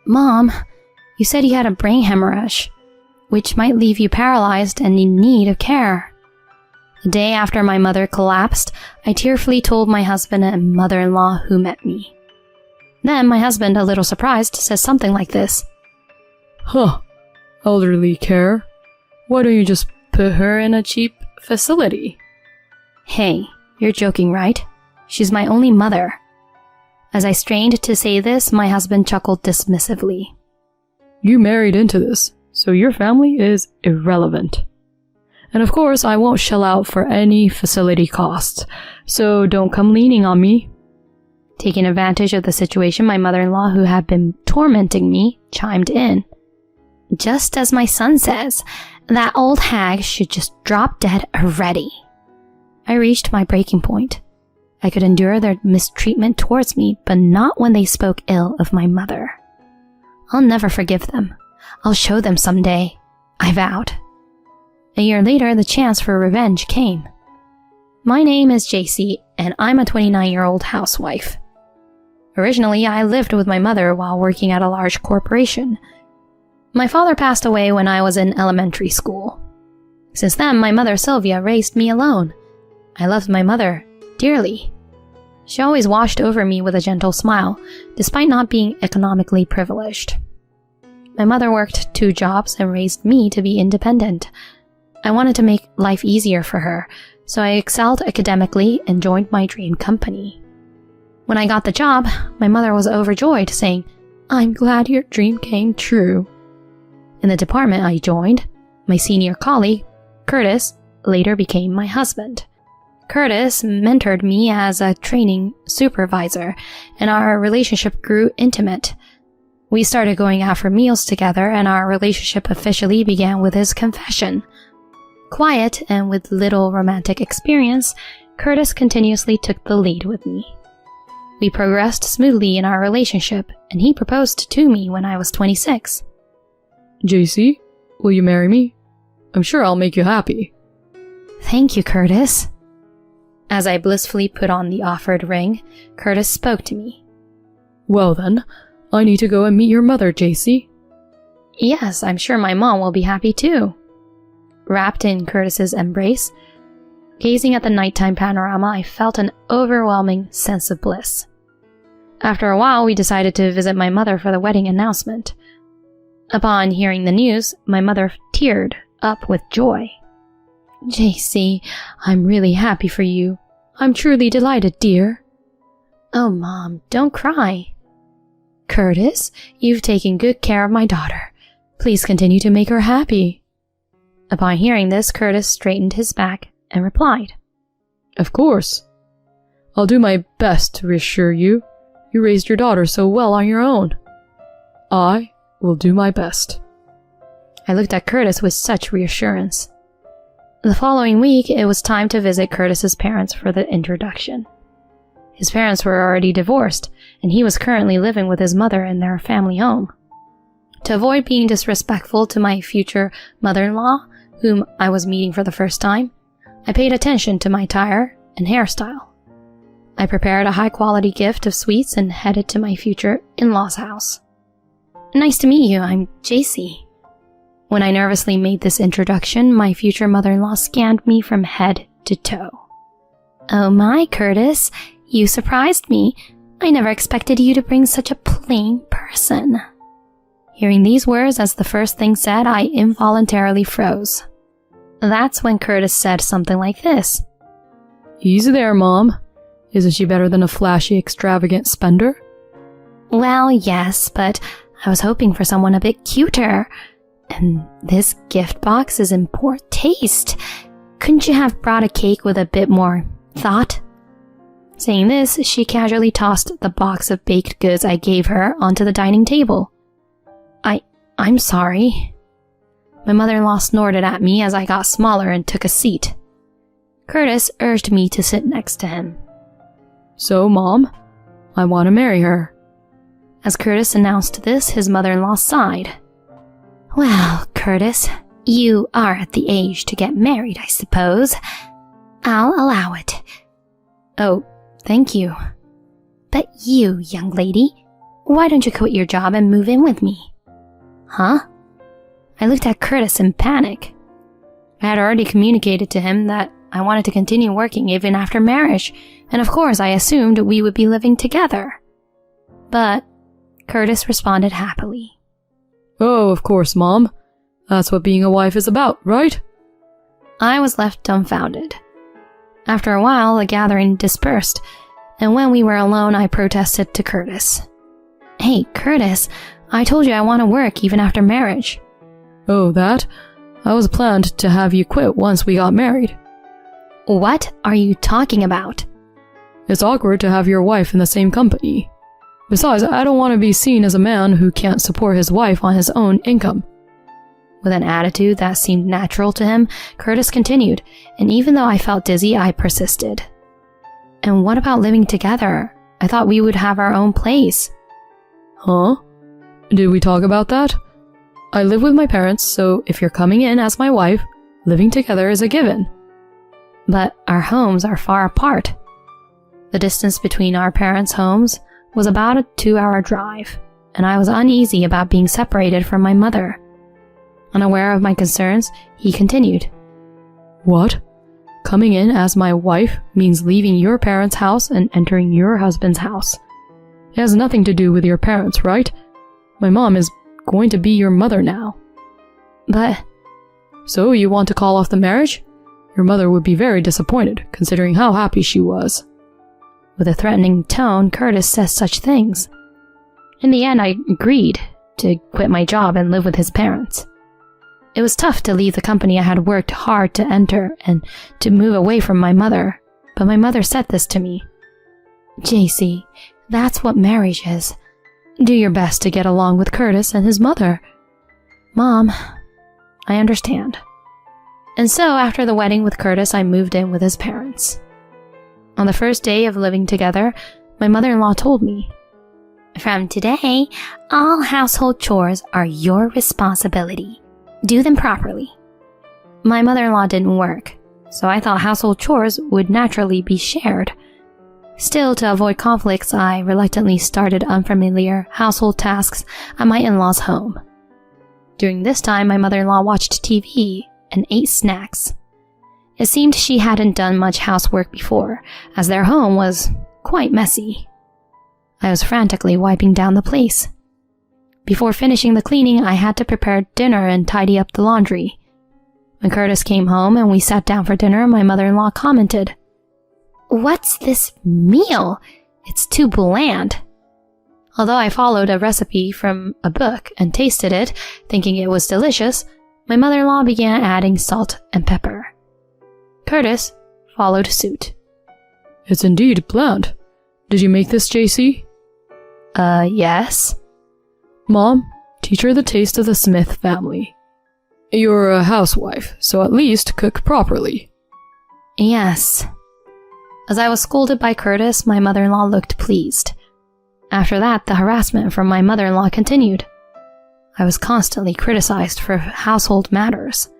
Mom, you said you had a brain hemorrhage, which might leave you paralyzed and in need of care. The day after my mother collapsed, I tearfully told my husband and mother-in-law who met me. Then my husband, a little surprised, says something like this. Huh, elderly care? Why don't you just put her in a cheap facility? Hey, you're joking, right? She's my only mother. As I strained to say this, my husband chuckled dismissively. You married into this, so your family is irrelevant. And of course, I won't shell out for any facility costs, so don't come leaning on me. Taking advantage of the situation, my mother-in-law, who had been tormenting me, chimed in. Just as my son says, that old hag should just drop dead already. I reached my breaking point. I could endure their mistreatment towards me, but not when they spoke ill of my mother. I'll never forgive them. I'll show them someday, I vowed. A year later, the chance for revenge came. My name is JC, and I'm a 29-year-old housewife. Originally, I lived with my mother while working at a large corporation. My father passed away when I was in elementary school. Since then, my mother Sylvia raised me alone. I loved my mother dearly. She always watched over me with a gentle smile, despite not being economically privileged. My mother worked 2 jobs and raised me to be independent. I wanted to make life easier for her, so I excelled academically and joined my dream company. When I got the job, my mother was overjoyed, saying, "I'm glad your dream came true." In the department I joined, my senior colleague, Curtis, later became my husband. Curtis mentored me as a training supervisor, and our relationship grew intimate. We started going out for meals together, and our relationship officially began with his confession. Quiet and with little romantic experience, Curtis continuously took the lead with me. We progressed smoothly in our relationship, and he proposed to me when I was 26. JC, will you marry me? I'm sure I'll make you happy. Thank you, Curtis. As I blissfully put on the offered ring, Curtis spoke to me. Well then, I need to go and meet your mother, JC. Yes, I'm sure my mom will be happy too. Wrapped in Curtis's embrace, gazing at the nighttime panorama, I felt an overwhelming sense of bliss. After a while, we decided to visit my mother for the wedding announcement. Upon hearing the news, my mother teared up with joy. JC, I'm really happy for you. I'm truly delighted, dear. Oh, Mom, don't cry. Curtis, you've taken good care of my daughter. Please continue to make her happy. Upon hearing this, Curtis straightened his back and replied, Of course. I'll do my best to reassure you. You raised your daughter so well on your own. I will do my best. I looked at Curtis with such reassurance. The following week, it was time to visit Curtis's parents for the introduction. His parents were already divorced, and he was currently living with his mother in their family home. To avoid being disrespectful to my future mother-in-law, whom I was meeting for the first time, I paid attention to my attire and hairstyle. I prepared a high-quality gift of sweets and headed to my future in-law's house. Nice to meet you, I'm JC. When I nervously made this introduction, my future mother-in-law scanned me from head to toe. Oh my, Curtis, you surprised me. I never expected you to bring such a plain person. Hearing these words as the first thing said, I involuntarily froze. That's when Curtis said something like this. Easy there, Mom. Isn't she better than a flashy, extravagant spender? Well, yes, but I was hoping for someone a bit cuter. And this gift box is in poor taste. Couldn't you have brought a cake with a bit more thought? Saying this, she casually tossed the box of baked goods I gave her onto the dining table. I'm sorry. My mother-in-law snorted at me as I got smaller and took a seat. Curtis urged me to sit next to him. So, Mom, I want to marry her. As Curtis announced this, his mother-in-law sighed. Well, Curtis, you are at the age to get married, I suppose. I'll allow it. Oh, thank you. But you, young lady, Why don't you quit your job and move in with me? Huh? I looked at Curtis in panic. I had already communicated to him that I wanted to continue working even after marriage, and of course I assumed we would be living together. But Curtis responded happily. Oh, of course, Mom. That's what being a wife is about, right? I was left dumbfounded. After a while, the gathering dispersed, and when we were alone, I protested to Curtis. Hey, Curtis, I told you I want to work even after marriage. Oh, that? I was planned to have you quit once we got married. What are you talking about? It's awkward to have your wife in the same company. Besides, I don't want to be seen as a man who can't support his wife on his own income. With an attitude that seemed natural to him, Curtis continued, and even though I felt dizzy, I persisted. And what about living together? I thought we would have our own place. Huh? Did we talk about that? I live with my parents, so if you're coming in as my wife, living together is a given. But our homes are far apart. The distance between our parents' homes was about a 2-hour drive, and I was uneasy about being separated from my mother. Unaware of my concerns, he continued. What? Coming in as my wife means leaving your parents' house and entering your husband's house. It has nothing to do with your parents, right? My mom is going to be your mother now. But... So you want to call off the marriage? Your mother would be very disappointed, considering how happy she was. With a threatening tone, Curtis says such things. In the end, I agreed to quit my job and live with his parents. It was tough to leave the company I had worked hard to enter and to move away from my mother, but my mother said this to me. JC, that's what marriage is. Do your best to get along with Curtis and his mother. Mom, I understand. And so after the wedding with Curtis, I moved in with his parents. On the first day of living together, my mother-in-law told me, From today, all household chores are your responsibility. Do them properly. My mother-in-law didn't work, so I thought household chores would naturally be shared. Still, to avoid conflicts, I reluctantly started unfamiliar household tasks at my in-laws' home. During this time, my mother-in-law watched TV and ate snacks. It seemed she hadn't done much housework before, as their home was quite messy. I was frantically wiping down the place. Before finishing the cleaning, I had to prepare dinner and tidy up the laundry. When Curtis came home and we sat down for dinner, my mother-in-law commented, What's this meal? It's too bland. Although I followed a recipe from a book and tasted it, thinking it was delicious, my mother-in-law began adding salt and pepper. Curtis followed suit. It's indeed bland. Did you make this, JC? Yes. Mom, teach her the taste of the Smith family. You're a housewife, so at least cook properly. Yes. As I was scolded by Curtis, my mother-in-law looked pleased. After that, the harassment from my mother-in-law continued. I was constantly criticized for household matters.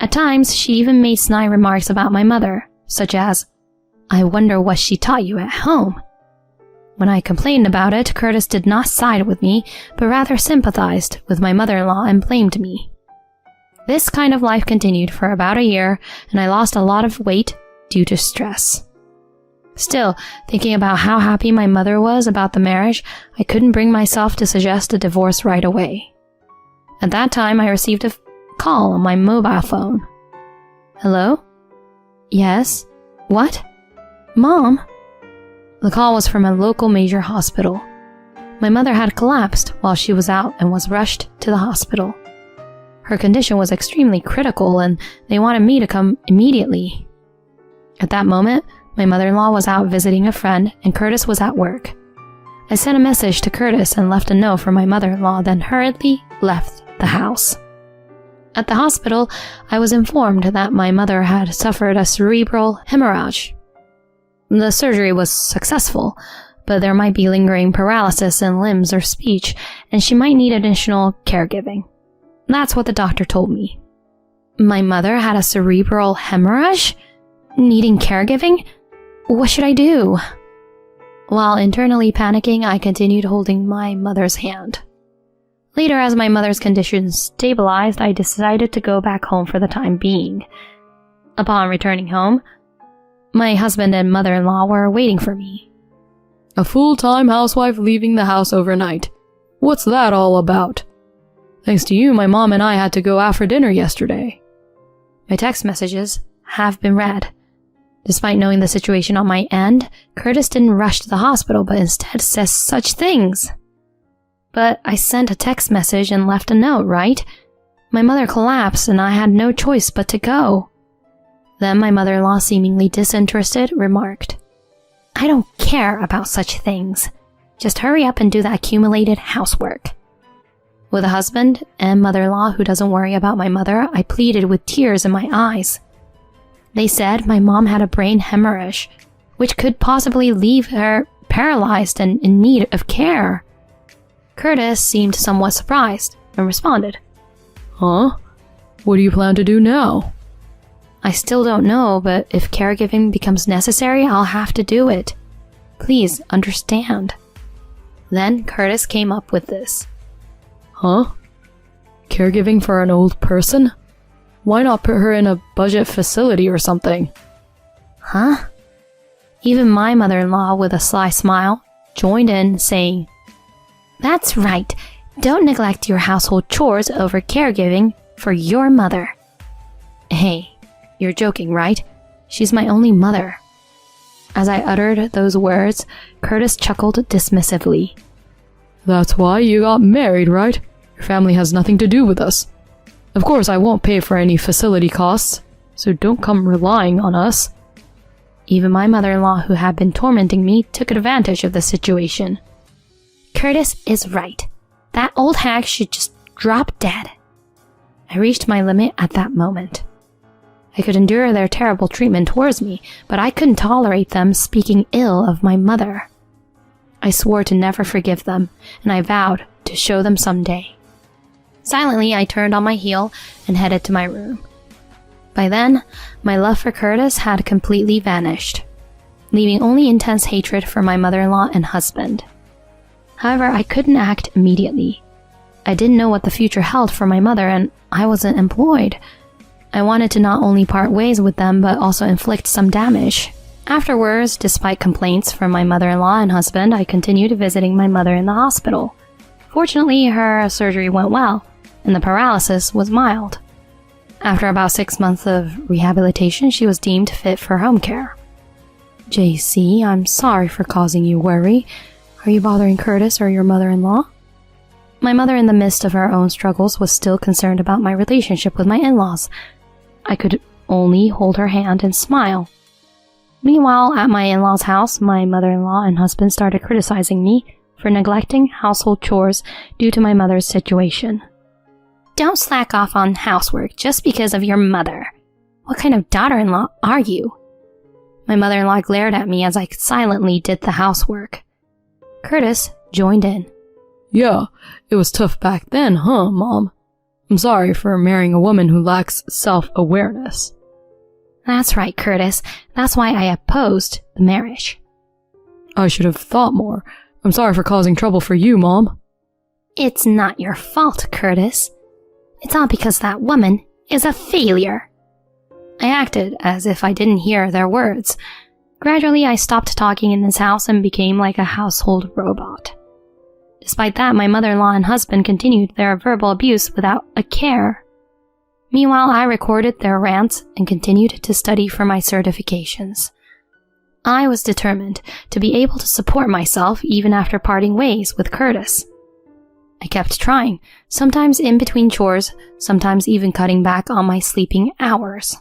At times, she even made snide remarks about my mother, such as, I wonder what she taught you at home. When I complained about it, Curtis did not side with me, but rather sympathized with my mother-in-law and blamed me. This kind of life continued for about a year, and I lost a lot of weight due to stress. Still, thinking about how happy my mother was about the marriage, I couldn't bring myself to suggest a divorce right away. At that time, I received a call on my mobile phone. Hello? Yes? What? Mom? The call was from a local major hospital. My mother had collapsed while she was out and was rushed to the hospital. Her condition was extremely critical and they wanted me to come immediately. At that moment, my mother-in-law was out visiting a friend and Curtis was at work. I sent a message to Curtis and left a note for my mother-in-law, then hurriedly left the house. At the hospital, I was informed that my mother had suffered a cerebral hemorrhage. The surgery was successful, but there might be lingering paralysis in limbs or speech, and she might need additional caregiving. That's what the doctor told me. My mother had a cerebral hemorrhage? Needing caregiving? What should I do? While internally panicking, I continued holding my mother's hand. Later, as my mother's condition stabilized, I decided to go back home for the time being. Upon returning home, my husband and mother-in-law were waiting for me. A full-time housewife leaving the house overnight. What's that all about? Thanks to you, my mom and I had to go out for dinner yesterday. My text messages have been read. Despite knowing the situation on my end, Curtis didn't rush to the hospital, but instead says such things. But I sent a text message and left a note, right? My mother collapsed and I had no choice but to go. Then my mother-in-law, seemingly disinterested, remarked, I don't care about such things. Just hurry up and do the accumulated housework. With a husband and mother-in-law who doesn't worry about my mother, I pleaded with tears in my eyes. They said my mom had a brain hemorrhage, which could possibly leave her paralyzed and in need of care. Curtis seemed somewhat surprised and responded, Huh? What do you plan to do now? I still don't know, but if caregiving becomes necessary, I'll have to do it. Please understand. Then Curtis came up with this. Huh? Caregiving for an old person? Why not put her in a budget facility or something? Huh? Even my mother-in-law, with a sly smile, joined in, saying, That's right. Don't neglect your household chores over caregiving for your mother. Hey, you're joking, right? She's my only mother. As I uttered those words, Curtis chuckled dismissively. That's why you got married, right? Your family has nothing to do with us. Of course, I won't pay for any facility costs, so don't come relying on us. Even my mother-in-law, who had been tormenting me, took advantage of the situation. Curtis is right. That old hag should just drop dead. I reached my limit at that moment. I could endure their terrible treatment towards me, but I couldn't tolerate them speaking ill of my mother. I swore to never forgive them, and I vowed to show them someday. Silently, I turned on my heel and headed to my room. By then, my love for Curtis had completely vanished, leaving only intense hatred for my mother-in-law and husband. However, I couldn't act immediately. I didn't know what the future held for my mother, and I wasn't employed. I wanted to not only part ways with them, but also inflict some damage. Afterwards, despite complaints from my mother-in-law and husband, I continued visiting my mother in the hospital. Fortunately, her surgery went well, and the paralysis was mild. After about 6 months of rehabilitation, she was deemed fit for home care. JC, I'm sorry for causing you worry. Are you bothering Curtis or your mother-in-law? My mother, in the midst of her own struggles, was still concerned about my relationship with my in-laws. I could only hold her hand and smile. Meanwhile, at my in-laws' house, my mother-in-law and husband started criticizing me for neglecting household chores due to my mother's situation. Don't slack off on housework just because of your mother. What kind of daughter-in-law are you? My mother-in-law glared at me as I silently did the housework. Curtis joined in. Yeah, it was tough back then, huh, Mom? I'm sorry for marrying a woman who lacks self-awareness. That's right, Curtis. That's why I opposed the marriage. I should have thought more. I'm sorry for causing trouble for you, Mom. It's not your fault, Curtis. It's all because that woman is a failure. I acted as if I didn't hear their words. Gradually, I stopped talking in this house and became like a household robot. Despite that, my mother-in-law and husband continued their verbal abuse without a care. Meanwhile, I recorded their rants and continued to study for my certifications. I was determined to be able to support myself even after parting ways with Curtis. I kept trying, sometimes in between chores, sometimes even cutting back on my sleeping hours.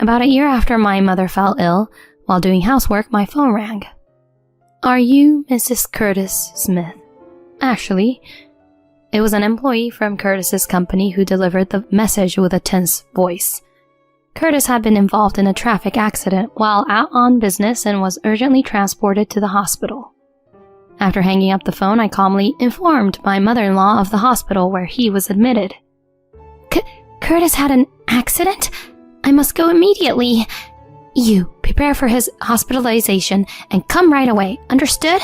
About a year after my mother fell ill, while doing housework, my phone rang. Are you Mrs. Curtis Smith? Actually, it was an employee from Curtis's company who delivered the message with a tense voice. Curtis had been involved in a traffic accident while out on business and was urgently transported to the hospital. After hanging up the phone, I calmly informed my mother-in-law of the hospital where he was admitted. Curtis had an accident? I must go immediately. You prepare for his hospitalization and come right away, understood?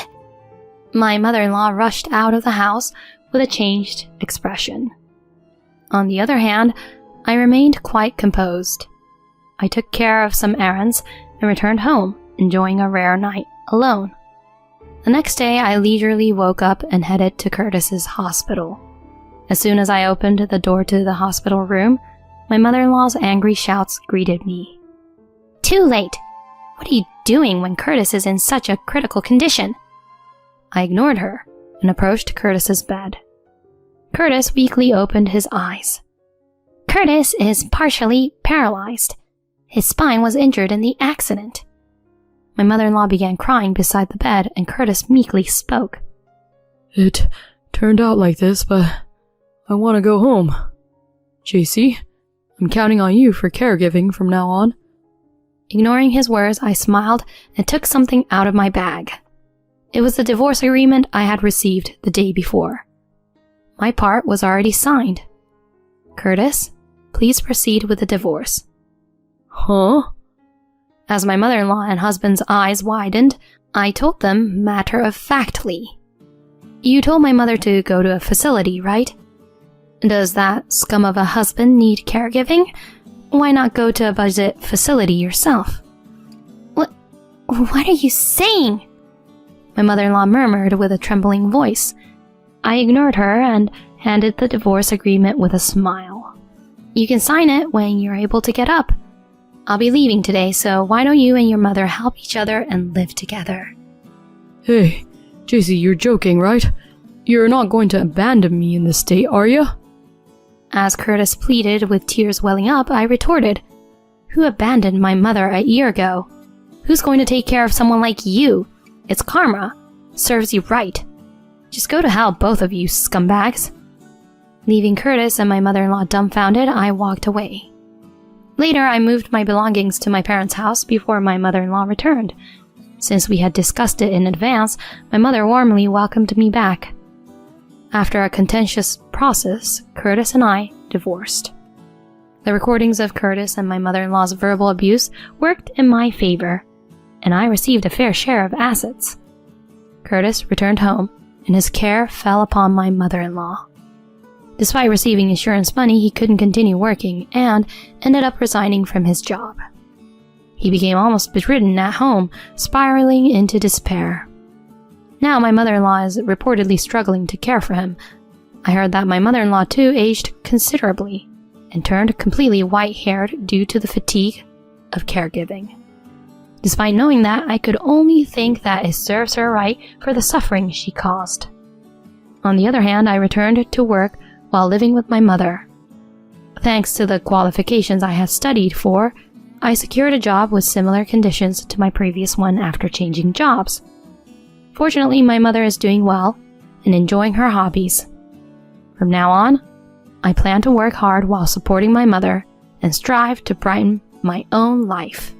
My mother-in-law rushed out of the house with a changed expression. On the other hand, I remained quite composed. I took care of some errands and returned home, enjoying a rare night alone. The next day, I leisurely woke up and headed to Curtis's hospital. As soon as I opened the door to the hospital room, my mother-in-law's angry shouts greeted me. Too late! What are you doing when Curtis is in such a critical condition? I ignored her and approached Curtis's bed. Curtis weakly opened his eyes. Curtis is partially paralyzed. His spine was injured in the accident. My mother-in-law began crying beside the bed, and Curtis meekly spoke. It turned out like this, but I want to go home. JC, I'm counting on you for caregiving from now on. Ignoring his words, I smiled and took something out of my bag. It was the divorce agreement I had received the day before. My part was already signed. Curtis, please proceed with the divorce. Huh? As my mother-in-law and husband's eyes widened, I told them matter-of-factly. You told my mother to go to a facility, right? Does that scum of a husband need caregiving? Why not go to a budget facility yourself? What are you saying? My mother-in-law murmured with a trembling voice. I ignored her and handed the divorce agreement with a smile. You can sign it when you're able to get up. I'll be leaving today, so why don't you and your mother help each other and live together? Hey, JC, you're joking, right? You're not going to abandon me in this state, are you? As Curtis pleaded with tears welling up, I retorted, Who abandoned my mother a year ago? Who's going to take care of someone like you? It's karma. Serves you right. Just go to hell, both of you scumbags. Leaving Curtis and my mother-in-law dumbfounded, I walked away. Later, I moved my belongings to my parents' house before my mother-in-law returned. Since we had discussed it in advance, my mother warmly welcomed me back. After a contentious process, Curtis and I divorced. The recordings of Curtis and my mother-in-law's verbal abuse worked in my favor, and I received a fair share of assets. Curtis returned home, and his care fell upon my mother-in-law. Despite receiving insurance money, he couldn't continue working and ended up resigning from his job. He became almost bedridden at home, spiraling into despair. Now my mother-in-law is reportedly struggling to care for him. I heard that my mother-in-law too aged considerably and turned completely white-haired due to the fatigue of caregiving. Despite knowing that, I could only think that it serves her right for the suffering she caused. On the other hand, I returned to work while living with my mother. Thanks to the qualifications I had studied for, I secured a job with similar conditions to my previous one after changing jobs. Fortunately, my mother is doing well and enjoying her hobbies. From now on, I plan to work hard while supporting my mother and strive to brighten my own life.